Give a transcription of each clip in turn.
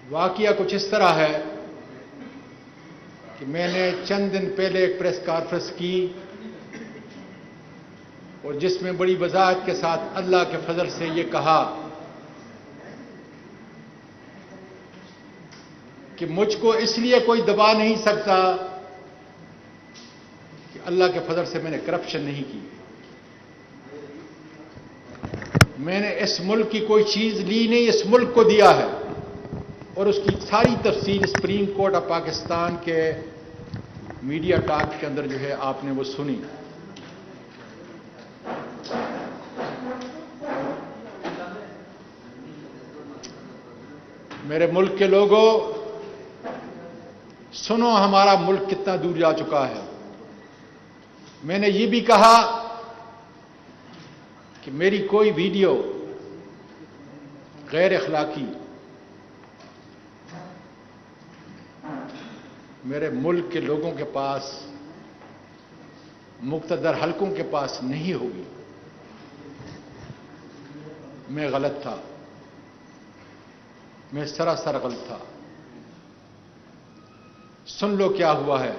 वाकया कुछ इस तरह है कि मैंने चंद दिन पहले एक प्रेस कॉन्फ्रेंस की और जिसमें बड़ी वजाहत के साथ अल्लाह के फजल से ये कहा कि मुझको इसलिए कोई दबा नहीं सकता कि अल्लाह के फजल से मैंने करप्शन नहीं की। मैंने इस मुल्क की कोई चीज ली नहीं, इस मुल्क को दिया है और उसकी सारी तफसील सुप्रीम कोर्ट ऑफ पाकिस्तान के मीडिया टॉक के अंदर जो है आपने वो सुनी। मेरे मुल्क के लोगों, सुनो हमारा मुल्क कितना दूर जा चुका है। मैंने ये भी कहा कि मेरी कोई वीडियो गैर अखलाकी मेरे मुल्क के लोगों के पास, मुक़्तदर हलकों के पास नहीं होगी। मैं गलत था, मैं सरासर गलत था। सुन लो क्या हुआ है।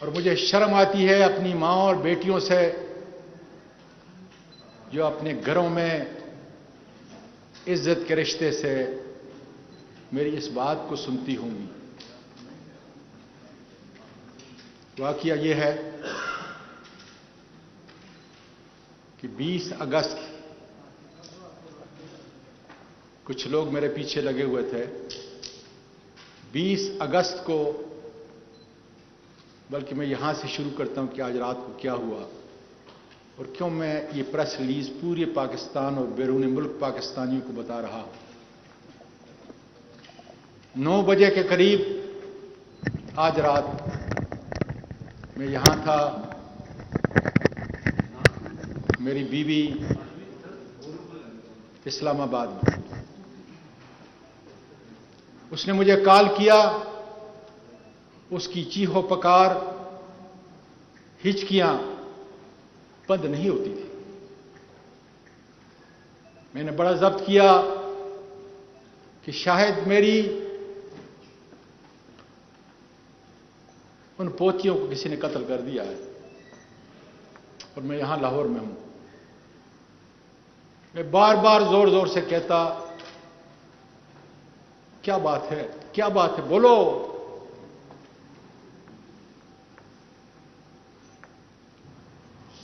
और मुझे शर्म आती है अपनी मां और बेटियों से जो अपने घरों में इज्जत के रिश्ते से मेरी इस बात को सुनती होंगी। वाकया यह है कि 20 अगस्त कुछ लोग मेरे पीछे लगे हुए थे। 20 अगस्त को, बल्कि मैं यहां से शुरू करता हूं कि आज रात को क्या हुआ और क्यों मैं ये प्रेस रिलीज पूरे पाकिस्तान और बैरून मुल्क पाकिस्तानियों को बता रहा हूं। 9 बजे के करीब आज रात मैं यहां था। मेरी बीवी इस्लामाबाद में। उसने मुझे कॉल किया। उसकी चीखो पकार, हिचकियां बंद नहीं होती थी। मैंने बड़ा जब्त किया कि शायद मेरी उन पोतियों को किसी ने कत्ल कर दिया है और मैं यहां लाहौर में हूं। मैं बार बार जोर जोर से कहता, क्या बात है, क्या बात है, बोलो।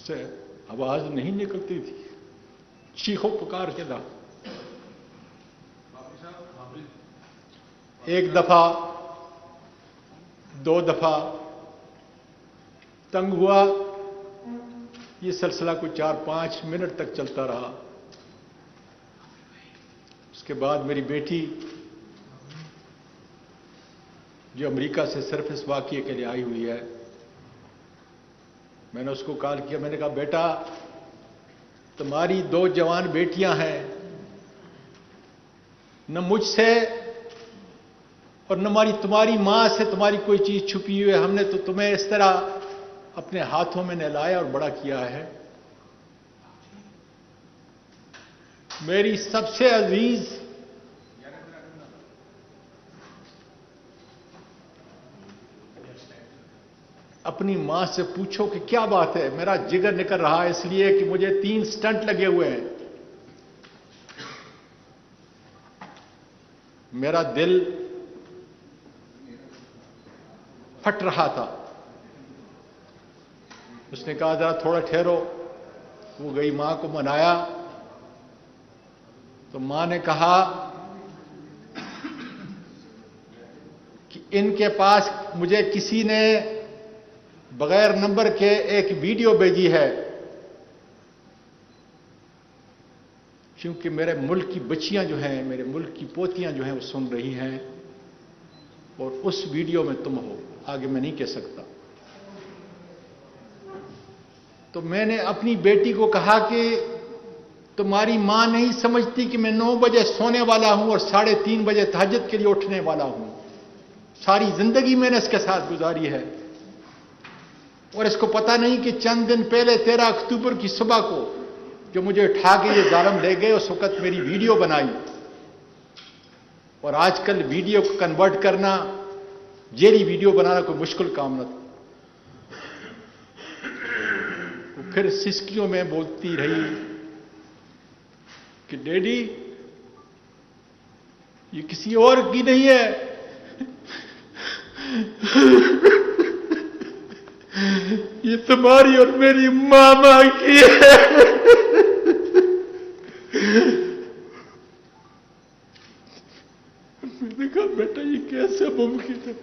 से आवाज नहीं निकलती थी, चीखो पुकार के दा। एक दफा, 2 दफा तंग हुआ। ये सिलसिला कुछ 4-5 मिनट तक चलता रहा। उसके बाद मेरी बेटी जो अमेरिका से सिर्फ इस वाकये के लिए आई हुई है, मैंने उसको कॉल किया। मैंने कहा, बेटा तुम्हारी 2 जवान बेटियां हैं, न मुझसे और न तुम्हारी मां से तुम्हारी कोई चीज छुपी हुई है। हमने तो तुम्हें इस तरह अपने हाथों में नहलाया और बड़ा किया है। मेरी सबसे अजीज अपनी मां से पूछो कि क्या बात है। मेरा जिगर निकल रहा है इसलिए कि मुझे 3 स्टंट लगे हुए हैं। मेरा दिल फट रहा था। उसने कहा, जरा थोड़ा ठहरो। वो गई, मां को मनाया तो मां ने कहा कि इनके पास मुझे किसी ने बगैर नंबर के एक वीडियो भेजी है, क्योंकि मेरे मुल्क की बच्चियां जो हैं, मेरे मुल्क की पोतियां जो हैं, वो सुन रही हैं और उस वीडियो में तुम हो। आगे मैं नहीं कह सकता। तो मैंने अपनी बेटी को कहा कि तुम्हारी मां नहीं समझती कि मैं 9 बजे सोने वाला हूं और 3:30 बजे तहज्जुद के लिए उठने वाला हूं। सारी जिंदगी मैंने इसके साथ गुजारी है और इसको पता नहीं कि चंद दिन पहले 13 अक्टूबर की सुबह को जो मुझे उठा के ये जालिम ले गए, उस वक्त मेरी वीडियो बनाई और आजकल वीडियो को कन्वर्ट करना, जेरी वीडियो बनाना कोई मुश्किल काम न था। वो फिर सिसकियों में बोलती रही कि डैडी ये किसी और की नहीं है, ये तुम्हारी और मेरी मामा की है। मैंने कहा बेटा ये कैसे मुमकिन है?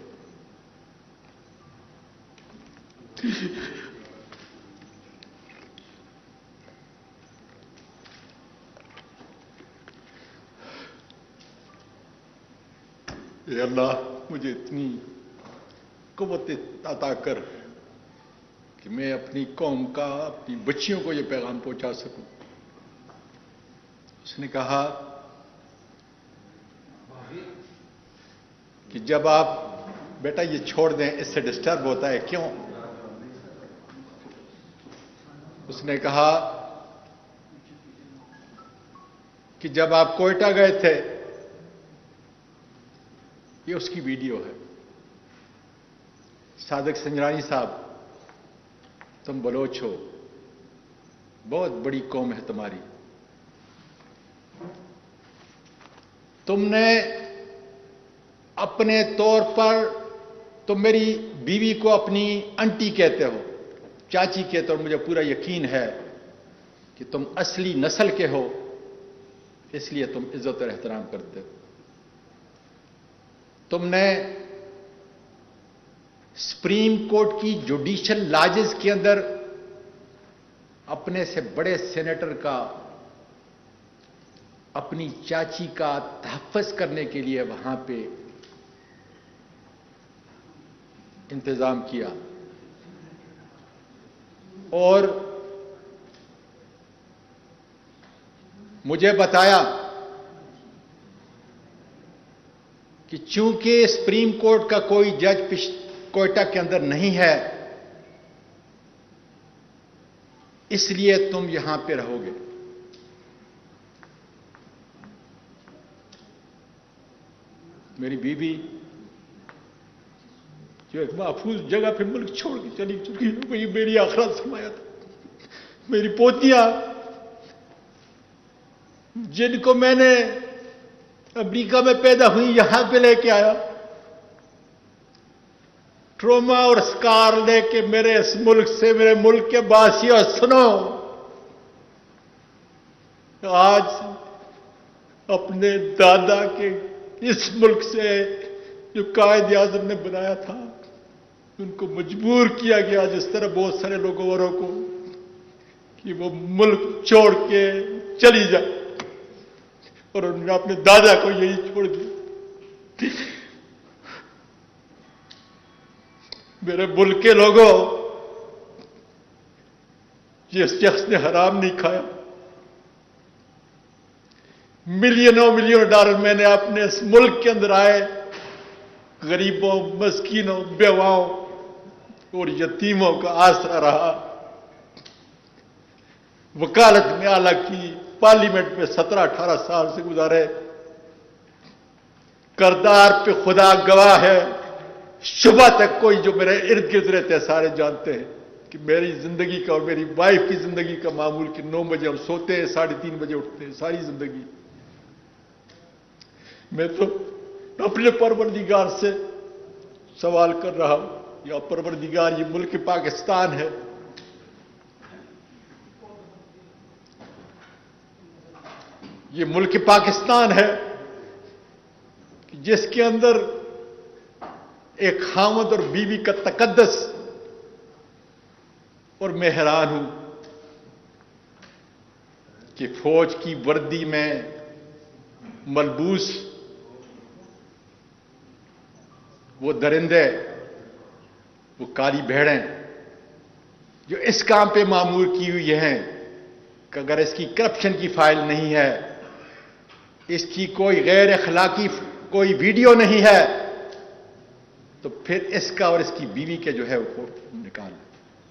ये अल्लाह मुझे इतनी कुव्वत अता कर कि मैं अपनी कौम का, अपनी बच्चियों को ये पैगाम पहुंचा सकूं। उसने कहा कि जब आप बेटा ये छोड़ दें, इससे डिस्टर्ब होता है क्यों? उसने कहा कि जब आप कोयटा गए थे, ये उसकी वीडियो है। सादिक संजरानी साहब, तुम बलोच हो, बहुत बड़ी कौम है तुम्हारी। तुमने अपने तौर पर, तुम मेरी बीवी को अपनी आंटी कहते हो, चाची कहते हो, मुझे पूरा यकीन है कि तुम असली नस्ल के हो, इसलिए तुम इज्जत और एहतराम करते हो। तुमने सुप्रीम कोर्ट की जुडिशियल लॉजेस के अंदर अपने से बड़े सेनेटर का, अपनी चाची का तहफ़्फ़ुज़ करने के लिए वहां पे इंतजाम किया और मुझे बताया कि चूंकि सुप्रीम कोर्ट का कोई जज कोयटा के अंदर नहीं है, इसलिए तुम यहां पे रहोगे। मेरी बीवी जो एक महफूज जगह पे मुल्क छोड़ के चली चुकी है, वही मेरी आखिरत समाया था। मेरी पोतियां जिनको मैंने अमेरिका में पैदा हुई यहां पे लेके आया, ट्रोमा और स्कार लेके मेरे इस मुल्क से, मेरे मुल्क के वासियों सुनो, आज अपने दादा के इस मुल्क से जो कायद आज़म ने बनाया था, उनको मजबूर किया गया जिस तरह बहुत सारे लोगों औरों को कि वो मुल्क छोड़ के चली जाए, और उन्होंने अपने दादा को यही छोड़ दिया। मेरे मुल्क के लोगों, जिस शख्स ने हराम नहीं खाया, मिलियनों मिलियन डॉलर मैंने अपने इस मुल्क के अंदर आए गरीबों, मस्कीनों, बेवाओं और यतीमों का आसरा रहा। वकालत में आला की, पार्लियामेंट में 17-18 साल से गुजारे। करदार पे खुदा गवाह है, सुबह तक कोई जो मेरे इर्द गिर्द रहते हैं सारे जानते हैं कि मेरी जिंदगी का और मेरी वाइफ की जिंदगी का मामूल कि 9 बजे हम सोते हैं, 3:30 बजे उठते हैं, सारी जिंदगी। मैं तो अपने परवरदिगार से सवाल कर रहा हूं, या परवरदिगार, ये मुल्क पाकिस्तान है, ये मुल्क पाकिस्तान है जिसके अंदर एक खामद और बीवी का तकद्दस, और मैं हैरान हूं कि फौज की वर्दी में मलबूस वो दरिंदे, वो काली भेड़ें जो इस काम पे मामूर की हुई हैं कि अगर इसकी करप्शन की फाइल नहीं है, इसकी कोई गैर अखलाकी कोई वीडियो नहीं है, तो फिर इसका और इसकी बीवी के जो है वो निकाल